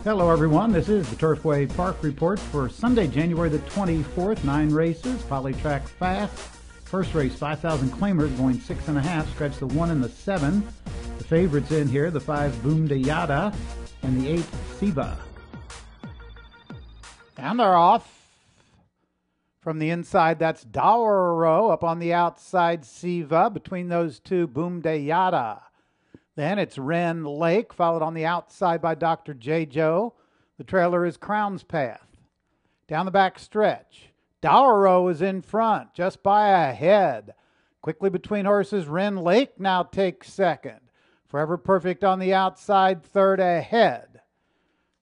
Hello everyone, this is the Turfway Park Report for Sunday, January the 24th. 9 races, Polytrack Fast. First race, 5,000 claimers going 6.5, scratch the 1 and the 7. The favorites in here, the 5 Boom de Yada and the 8 Siva. And they're off. From the inside, that's Dowero. Up on the outside, Siva. Between those two, Boom de Yada. Then it's Wren Lake, followed on the outside by Dr. J. Joe. The trailer is Crown's Path. Down the back stretch, Dowero is in front, just by a head. Quickly between horses, Wren Lake now takes second. Forever Perfect on the outside, third ahead.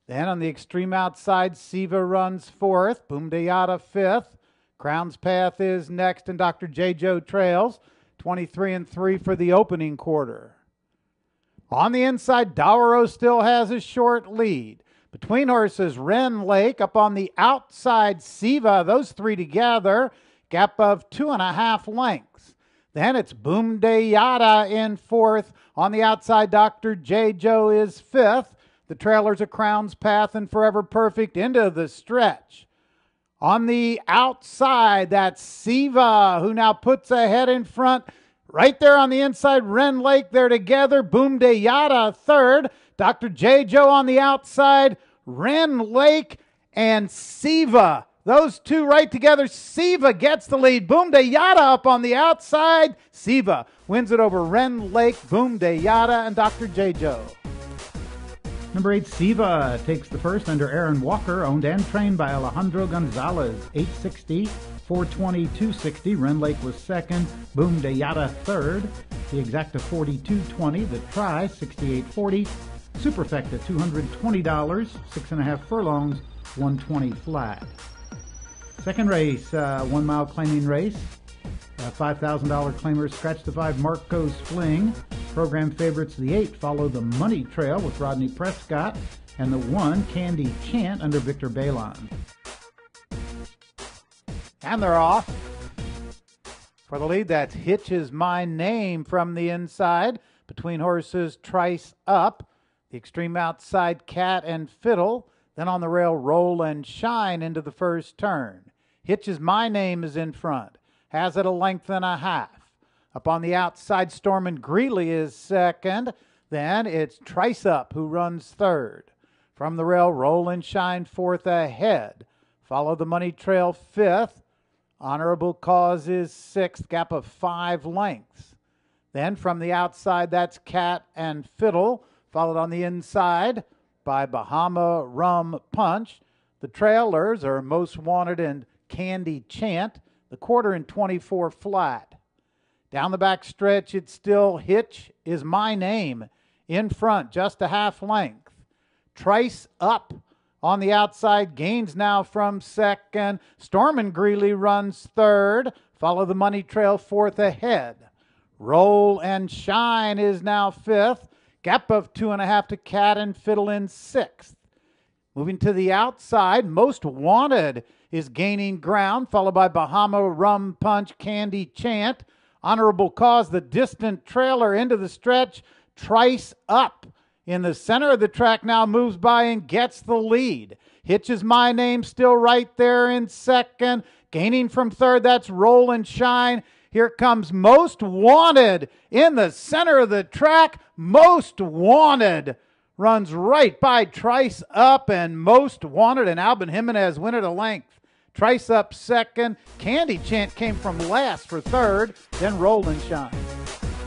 Then on the extreme outside, Siva runs fourth, Boom de Yada fifth. Crown's Path is next, and Dr. J. Joe trails. 23-3 for the opening quarter. On the inside, Dowero still has a short lead. Between horses, Wren Lake. Up on the outside, Siva. Those three together, gap of 2.5 lengths. Then it's Boom de Yada in fourth. On the outside, Dr. J. Joe is fifth. The trailers are Crown's Path and Forever Perfect into the stretch. On the outside, that's Siva, who now puts ahead in front. Right there on the inside, Wren Lake, they're together. Boom de Yada third. Dr. J. Joe on the outside. Wren Lake and Siva. Those two right together. Siva gets the lead. Boom de Yada up on the outside. Siva wins it over Wren Lake, Boom de Yada, and Dr. J. Joe. Number 8 Siva takes the first under Aaron Walker, owned and trained by Alejandro Gonzalez. 860, 420, 260. Wren Lake was second. Boom de Yada third. The Exacta 42.20. The Try 68.40. Superfecta $220. 6.5 furlongs. 120 flat. Second race, 1 mile claiming race. $5,000 claimers scratch the 5 Marco's Fling. Program favorites, the 8 follow the Money Trail with Rodney Prescott, and the 1 Candy Chant under Victor Balon. And they're off. For the lead, that's Hitch Is My Name from the inside. Between horses, Trice Up. The extreme outside, Cat and Fiddle. Then on the rail, Roll and Shine into the first turn. Hitch Is My Name is in front. Has it a length and a half. Up on the outside, Storm and Greeley is second. Then it's Trice Up who runs third. From the rail, Roll and Shine fourth ahead. Follow the Money Trail fifth. Honorable Cause is sixth, gap of 5 lengths. Then from the outside, that's Cat and Fiddle, followed on the inside by Bahama Rum Punch. The trailers are Most Wanted and Candy Chant. The quarter in 24 flat. Down the back stretch, it's still Hitch Is My Name. In front, just a half length. Trice Up on the outside, gains now from second. Storm and Greeley runs third. Follow the Money Trail fourth ahead. Roll and Shine is now fifth. Gap of 2.5 to Cat and Fiddle in sixth. Moving to the outside, Most Wanted is gaining ground, followed by Bahama Rum Punch, Candy Chant. Honorable Cause, the distant trailer into the stretch. Trice Up in the center of the track now moves by and gets the lead. Hitch Is My Name still right there in second. Gaining from third, that's Roll and Shine. Here comes Most Wanted in the center of the track. Most Wanted runs right by Trice Up, and Most Wanted and Albin Jimenez win at a length. Trice Up second. Candy Chant came from last for third. Then Roll and Shine.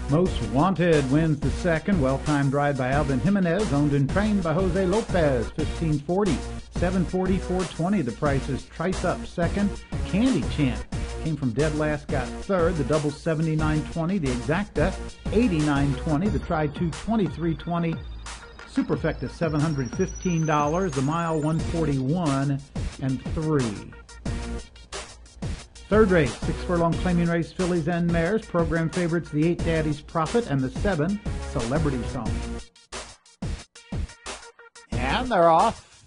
Most Wanted wins the second. Well-timed ride by Albin Jimenez, owned and trained by Jose Lopez. 1540, 740, 420. The price is Trice Up second. Candy Chant came from dead last, got third. The double 79.20. The Exacta 89.20. The Try 2 23.20. Superfecta $715. The mile 141 and 3. Third race, 6 furlong claiming race, fillies and mares. Program favorites, the 8 Daddy's Prophet and the 7 Celebrity Song. And they're off.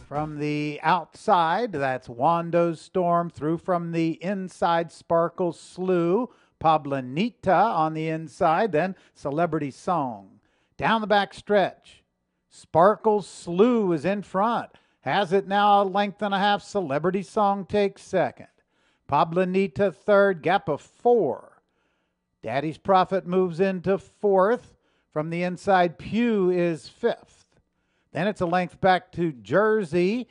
From the outside, that's Wando's Storm. Through from the inside, Sparkle Slew. Pablanita on the inside, then Celebrity Song. Down the back stretch, Sparkle Slew is in front. Has it now, a length and a half. Celebrity Song takes second. Poblanita third, gap of 4. Daddy's Prophet moves into fourth. From the inside, Pew is fifth. Then it's a length back to Jersey,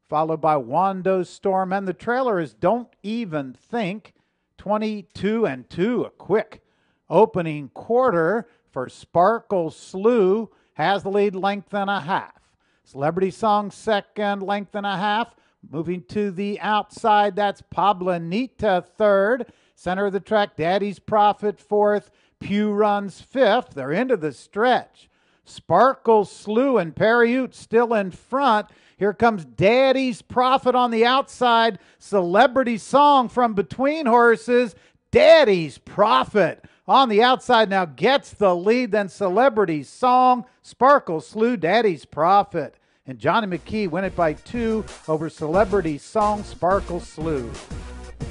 followed by Wando Storm. And the trailer is Don't Even Think, 22-2. A quick opening quarter for Sparkle Slew. Has the lead, length and a half. Celebrity Song second, length and a half. Moving to the outside, that's Poblanita third. Center of the track, Daddy's Prophet fourth. Pew runs fifth. They're into the stretch. Sparkle Slew and Pariute still in front. Here comes Daddy's Prophet on the outside. Celebrity Song from between horses. Daddy's Prophet on the outside now gets the lead. Then Celebrity Song, Sparkle Slew, Daddy's Prophet. And Johnny McKee win it by 2 over Celebrity Song, Sparkle Slew.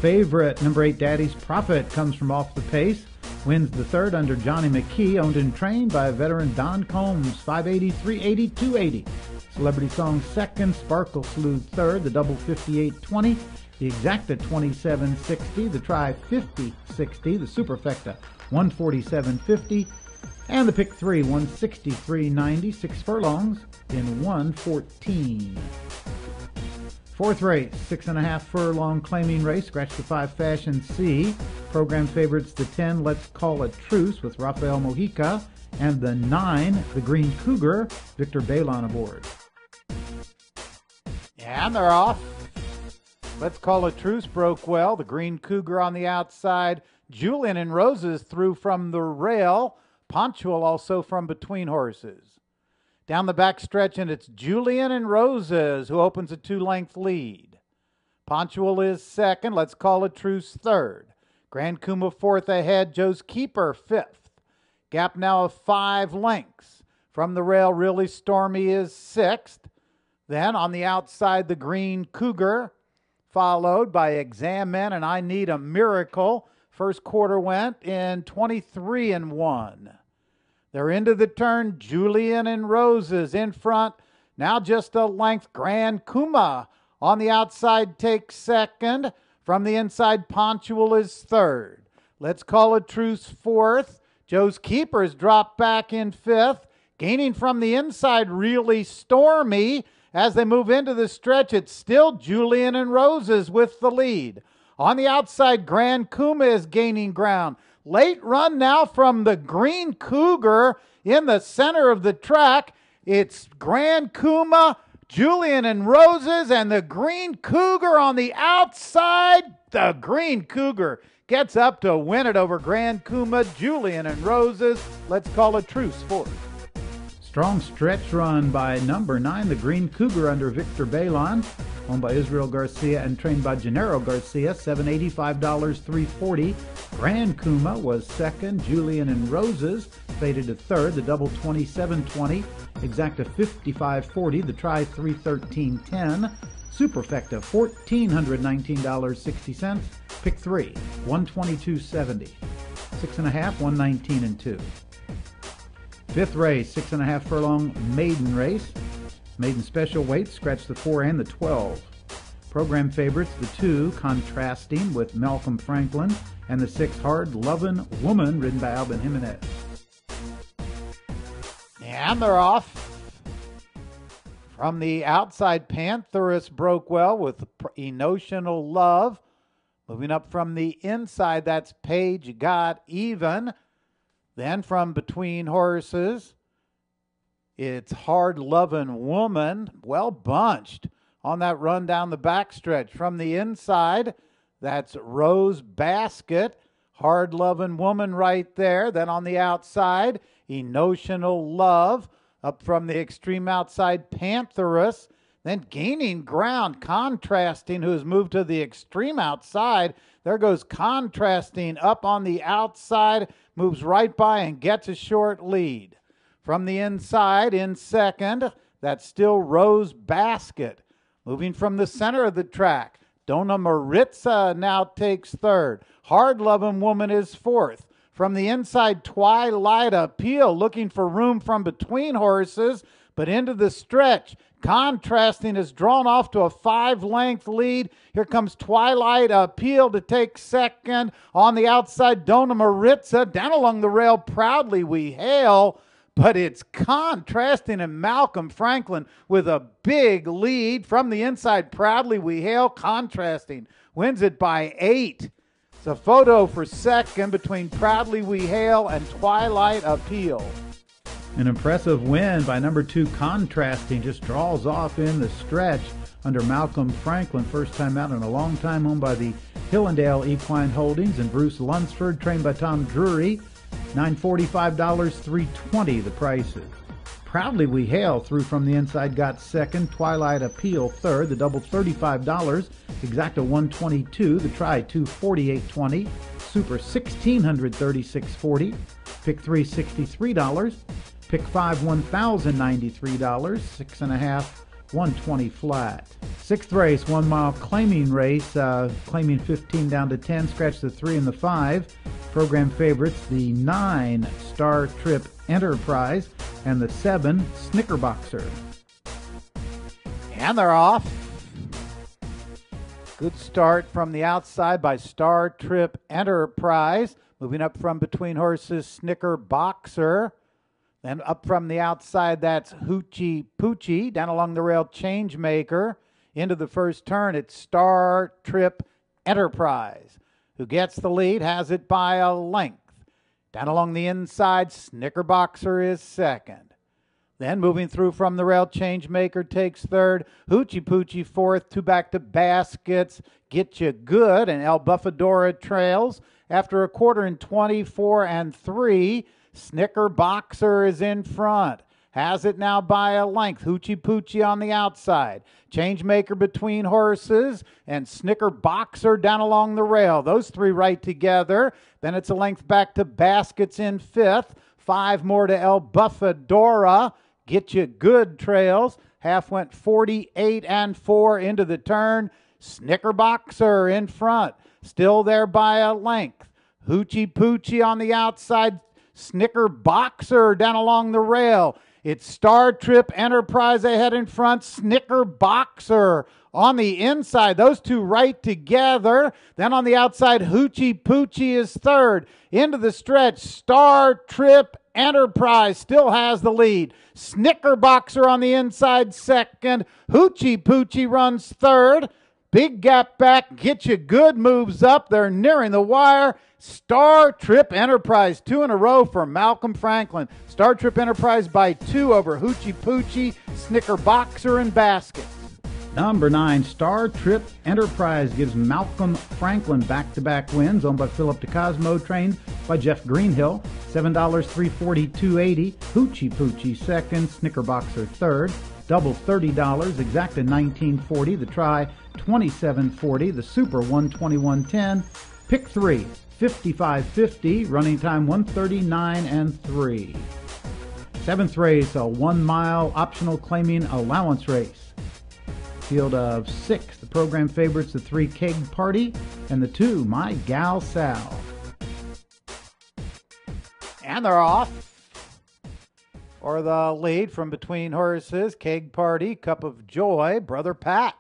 Favorite, number 8, Daddy's Prophet, comes from off the pace. Wins the third under Johnny McKee, owned and trained by veteran Don Combs, 580, 380, 280. Celebrity Song second, Sparkle Slew third, the double 58-20, the exacta 27-60, the try 50-60, the superfecta 147-50, and the pick 3 163.90, 6 furlongs in 114. Fourth race, 6.5 furlong claiming race, scratch the 5 Fashion C. Program favorites the 10, Let's Call a Truce with Rafael Mojica, and the 9, the Green Cougar, Victor Balon aboard. And they're off. Let's Call a Truce broke well. The Green Cougar on the outside. Julian and Roses through from the rail. Pontual also from between horses. Down the back stretch, and it's Julian and Roses who opens a 2-length lead. Pontual is second. Let's Call a Truce third. Grand Kuma fourth ahead. Joe's Keeper fifth. Gap now of 5 lengths. From the rail, Really Stormy is sixth. Then on the outside, the Green Cougar, followed by Examine and I Need a Miracle. First quarter went in 23-1. They're into the turn. Julian and Roses in front. Now just a length. Grand Kuma on the outside takes second. From the inside, Pontual is third. Let's Call a Truce fourth. Joe's Keepers drop back in fifth. Gaining from the inside, Really Stormy. As they move into the stretch, it's still Julian and Roses with the lead. On the outside, Grand Kuma is gaining ground. Late run now from the Green Cougar in the center of the track. It's Grand Kuma, Julian and Roses, and the Green Cougar on the outside. The Green Cougar gets up to win it over Grand Kuma, Julian and Roses. Let's Call a Truce fourth. Strong stretch run by number 9, the Green Cougar under Victor Balon, owned by Israel Garcia and trained by Gennaro Garcia, $785, $340. Grand Kuma was second. Julian and Roses faded to third, the double 27-20, exacta 55-40, the try 313.10. Superfecta $1,419.60. Pick 3 122.70. 6.5 119-2. Fifth race, 6.5 furlong maiden race. Maiden special weights, scratch the 4 and the 12. Program favorites, the 2, Contrasting with Malcolm Franklin, and the 6, Hard Lovin' Woman, ridden by Albin Jimenez. And they're off. From the outside, Pantherus broke well with Emotional Love. Moving up from the inside, that's Page Got Even. Then from between horses, it's Hard Lovin' Woman, well bunched on that run down the backstretch. From the inside, that's Rose Basket, Hard Lovin' Woman right there. Then on the outside, Emotional Love. Up from the extreme outside, Pantherus. Then gaining ground, Contrasting, who has moved to the extreme outside. There goes Contrasting up on the outside, moves right by and gets a short lead. From the inside, in second, that's still Rose Basket. Moving from the center of the track, Dona Maritza now takes third. Hard Lovin' Woman is fourth. From the inside, Twilight Appeal looking for room from between horses. but into the stretch. Contrasting is drawn off to a 5-length lead. Here comes Twilight Appeal to take second. On the outside, Dona Maritza. Down along the rail, Proudly We Hail. But it's contrasting, and Malcolm Franklin with a big lead from the inside. Proudly We Hail, contrasting, wins it by 8. It's a photo for second between Proudly We Hail and Twilight Appeal. An impressive win by number 2, Contrasting, just draws off in the stretch under Malcolm Franklin. First time out in a long time, owned by the Hillendale Equine Holdings and Bruce Lunsford, trained by Tom Drury. $945, $320 the prices. Proudly We Hail through from the inside, got second. Twilight Appeal third. The double $35. Exacta $122. The try $248.20. Super $1,636.40. Pick 3 $63. Pick 5 $1,093. 6.5 $120 flat. Sixth race, 1 mile claiming race, claiming 15 down to 10. Scratch the 3 and the 5. Program favorites, the 9 Star Trip Enterprise and the 7 Snickerboxer. And they're off. Good start from the outside by Star Trip Enterprise. Moving up from between horses, Snickerboxer. Then up from the outside, that's Hoochie Poochie. Down along the rail, Changemaker. Into the first turn, it's Star Trip Enterprise, who gets the lead, has it by a length. Down along the inside, Snickerboxer is second. Then moving through from the rail, Changemaker takes third. Hoochie Poochie fourth. 2 back to baskets. Get You Good, and El Buffadora trails. After a quarter in 24 and 3, Snickerboxer is in front. Has it now by a length. Hoochie Poochie on the outside. Changemaker between horses and Snickerboxer down along the rail. Those 3 right together. Then it's a length back to baskets in fifth. 5 more to El Buffadora. Get You Good trails. Half went 48 and 4 into the turn. Snickerboxer in front. Still there by a length. Hoochie Poochie on the outside. Snickerboxer down along the rail. It's Star Trip Enterprise ahead in front. Snickerboxer on the inside. Those 2 right together. Then on the outside, Hoochie Poochie is third. Into the stretch, Star Trip Enterprise still has the lead. Snickerboxer on the inside second. Hoochie Poochie runs third. Big gap back. Get You Good moves up. They're nearing the wire. Star Trip Enterprise, 2 in a row for Malcolm Franklin. Star Trip Enterprise by 2 over Hoochie Poochie, Snickerboxer, and Baskets. Number 9, Star Trip Enterprise gives Malcolm Franklin back-to-back wins, owned by Philip DeCosmo, trained by Jeff Greenhill. $7, $340, $280. Hoochie Poochie second, Snickerboxer third. Double $30, exacta $19.40. The try $27.40. The super $121.10. Pick 3 $55.50. Running time 1:39 and 3. Seventh race, a 1 mile optional claiming allowance race. Field of 6. The program favorites, the 3 Keg Party and the 2 My Gal Sal. And they're off. For the lead from between horses, Keg Party, Cup of Joy, Brother Pat.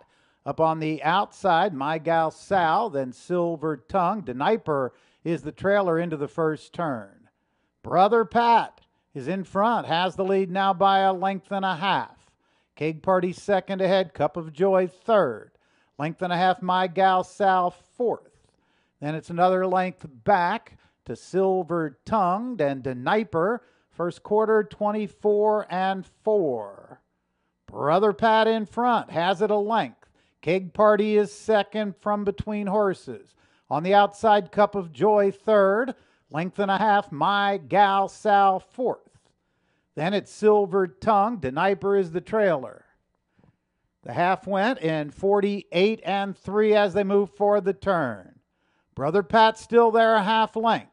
Up on the outside, My Gal Sal, then Silver Tongue. Deniper is the trailer into the first turn. Brother Pat is in front, has the lead now by a length and a half. Keg Party second ahead, Cup of Joy third. Length and a half, My Gal Sal fourth. Then it's another length back to Silver Tongued and Deniper. First quarter, 24 and 4. Brother Pat in front, has it a length. Keg Party is second from between horses. On the outside, Cup of Joy third. Length and a half, My Gal Sal fourth. Then it's Silver Tongue. Deniper is the trailer. The half went in 48 and 3 as they move for the turn. Brother Pat still there a half length.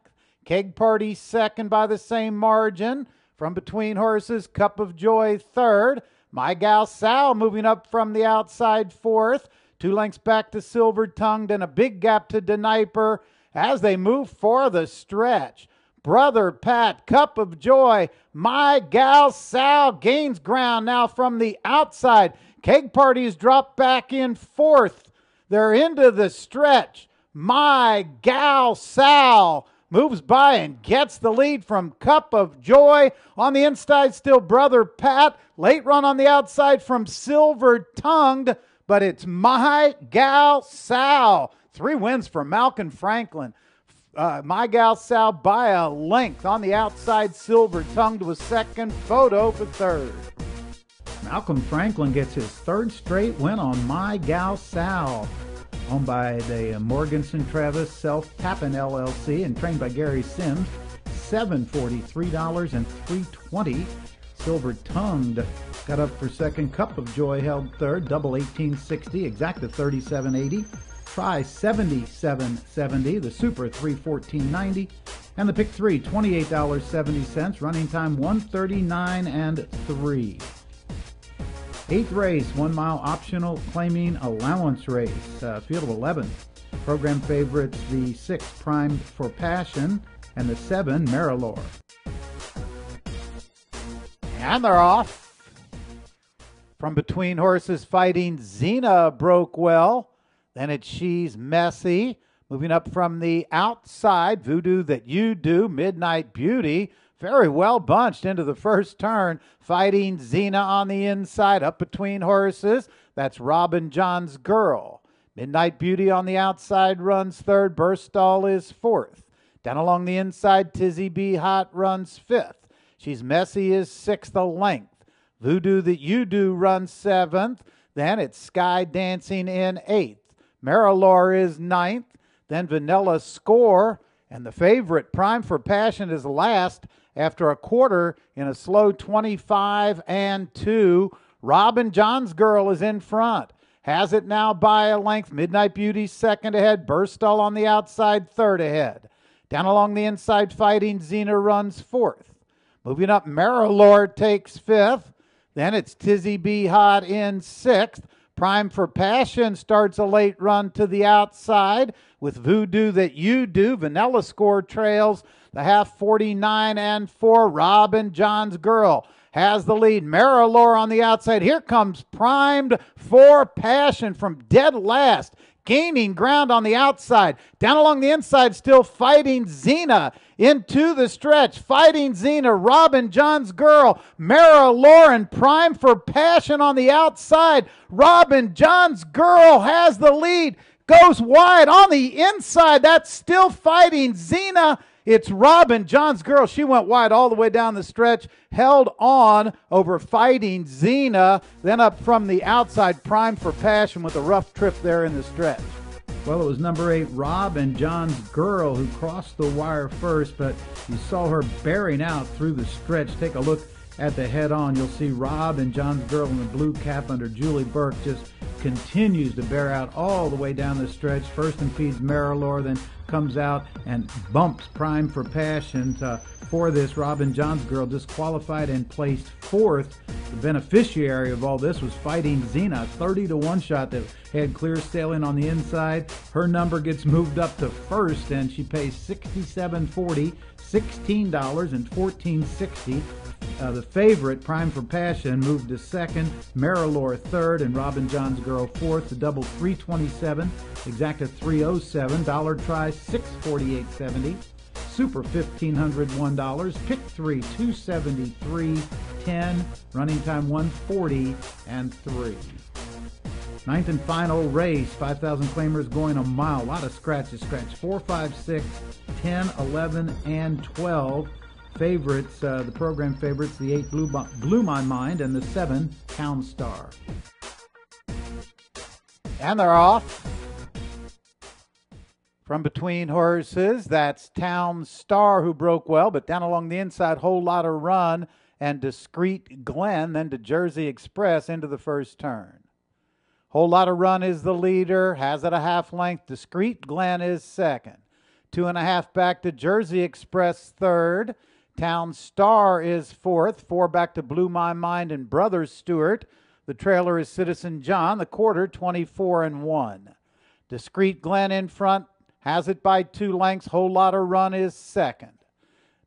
Keg Party second by the same margin. From between horses, Cup of Joy third. My Gal Sal moving up from the outside fourth. 2 lengths back to Silver Tongued and a big gap to Deniper as they move for the stretch. Brother Pat. Cup of Joy, My Gal Sal gains ground now from the outside. Keg Party's dropped back in fourth. They're into the stretch. My Gal Sal moves by and gets the lead from Cup of Joy. On the inside, still Brother Pat. Late run on the outside from Silver Tongued, but it's My Gal Sal. 3 wins for Malcolm Franklin. My Gal Sal by a length. On the outside, Silver Tongued was second. Photo for third. Malcolm Franklin gets his 3rd straight win on My Gal Sal. Owned by the Morganson Travis Self-Tapping LLC and trained by Gary Sims. $743 and $320. Silver Tongued got up for second. Cup of Joy held third. Double 1860. Exacta 3780. Try 7770. The Super 314.90. And the Pick 3 $28.70. Running time 1:39 and 3. 8th race, 1 mile optional claiming allowance race. Field of 11. Program favorites, the 6 Primed for Passion and the 7 Marilor. And they're off. From between horses, Fighting Xena broke well. Then it's She's Messy. Moving up from the outside, Voodoo That You Do, Midnight Beauty. Very well bunched into the first turn. Fighting Xena on the inside. Up between horses, that's Robin John's Girl. Midnight Beauty on the outside runs third. Burstall is fourth. Down along the inside, Tizzy B Hot runs fifth. She's Messy is sixth a length. Voodoo That You Do runs seventh. Then it's Sky Dancing in eighth. Marilor is ninth. Then Vanilla Score. And the favorite, Prime for Passion, is last after a quarter in a slow 25 and 2. Robin John's Girl is in front. Has it now by a length. Midnight Beauty second ahead. Burstall on the outside, third ahead. Down along the inside, Fighting Xena runs fourth. Moving up, Marilor takes fifth. Then it's Tizzy B Hot in sixth. Prime for Passion starts a late run to the outside with Voodoo That You Do. Vanilla Score trails the half 49 and 4. Robin John's Girl has the lead. Marilor on the outside. Here comes Primed for Passion from dead last. Gaining ground on the outside. Down along the inside, still Fighting Xena into the stretch. Fighting Xena, Robin John's Girl, Marilor, and Prime for Passion on the outside. Robin John's Girl has the lead. Goes wide on the inside. That's still Fighting Xena. It's Robin John's Girl. She went wide all the way down the stretch, held on over Fighting Xena. Then up from the outside, Prime for Passion with a rough trip there in the stretch. Well, it was number 8, Robin John's Girl, who crossed the wire first, but you saw her bearing out through the stretch. Take a look at the head-on. You'll see Robin John's Girl in the blue cap under Julie Burke just continues to bear out all the way down the stretch. First impedes Marilor, then comes out and bumps Prime for Passion. For this, Robin John's Girl disqualified and placed fourth. The beneficiary of all this was Fighting Xena, 30-1 shot that had clear sailing on the inside. Her number gets moved up to first, and she pays $67.40, $16 and $14.60. The favorite, Prime for Passion, moved to second. Marilor third, and Robin John's Girl fourth. The double $327, exacta $307. Dollar try $648.70. Super $1,501. Pick 3 $273.10. Running time 1:40 and 3. Ninth and final race. 5,000 claimers going a mile. A lot of scratches. Scratch 4, 5, 6, 10, 11, and 12. Favorites, the program favorites, the 8 Blew My Mind and the 7 Town Star. And they're off. From between horses, that's Town Star, who broke well, but down along the inside, Whole Lotta Run and Discreet Glen, then to Jersey Express into the first turn. Whole Lotta Run is the leader, has it a half length. Discreet Glen is second. 2.5 back to Jersey Express third. Town Star is fourth. 4 back to Blew My Mind and Brothers Stewart. The trailer is Citizen John. The quarter 24 and 1. Discreet Glen in front, has it by 2 lengths. Whole Lotta Run is second.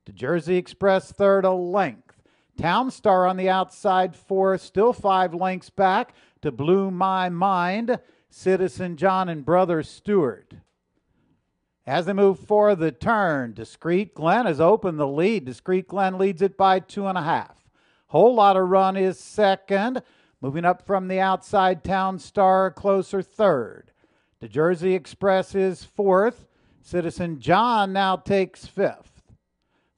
to Jersey Express third, a length. Town Star on the outside fourth, still 5 lengths back to Blew My Mind, Citizen John and Brother Stewart. As they move for the turn, Discreet Glen has opened the lead. Discreet Glen leads it by 2.5. Whole Lot of Run is second. Moving up from the outside, Town Star closer third. To Jersey Express is fourth. Citizen John now takes fifth.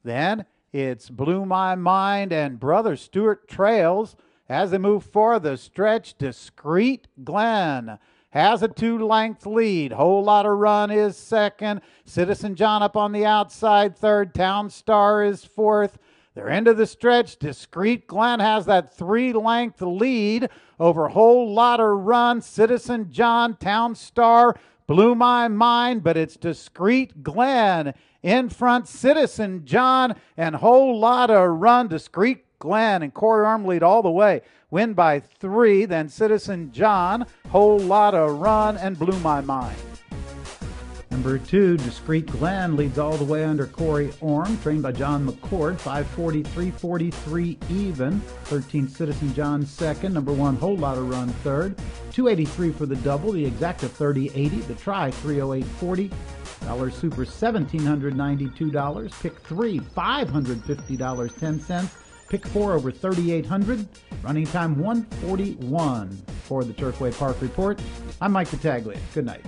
Then it's Blew My Mind and Brother Stewart trails. As they move for the stretch, Discreet Glen has a 2-length lead. Whole Lot of Run is second. Citizen John up on the outside third. Town Star is fourth. They're into the stretch. Discreet Glen has that 3-length lead over Whole Lot of Run. Citizen John, Town Star, Blew My Mind, but it's Discreet Glen in front. Citizen John and Whole Lot of Run. Discreet Glen and Corey Arm lead all the way. Win by 3. Then Citizen John, Whole Lot of Run, and Blew My Mind. Number 2, Discreet Glen leads all the way under Corey Orm, trained by John McCord, 5:43.43 even. 13, Citizen John second. Number 1, Whole Lot of Run third. 283 for the double, the exacta 30.80, the try 308.40. Dollar Super $1,792. Pick 3, $550.10. Pick 4 over 3,800. Running time 1:41. For the Turfway Park Report, I'm Mike Battaglia. Good night.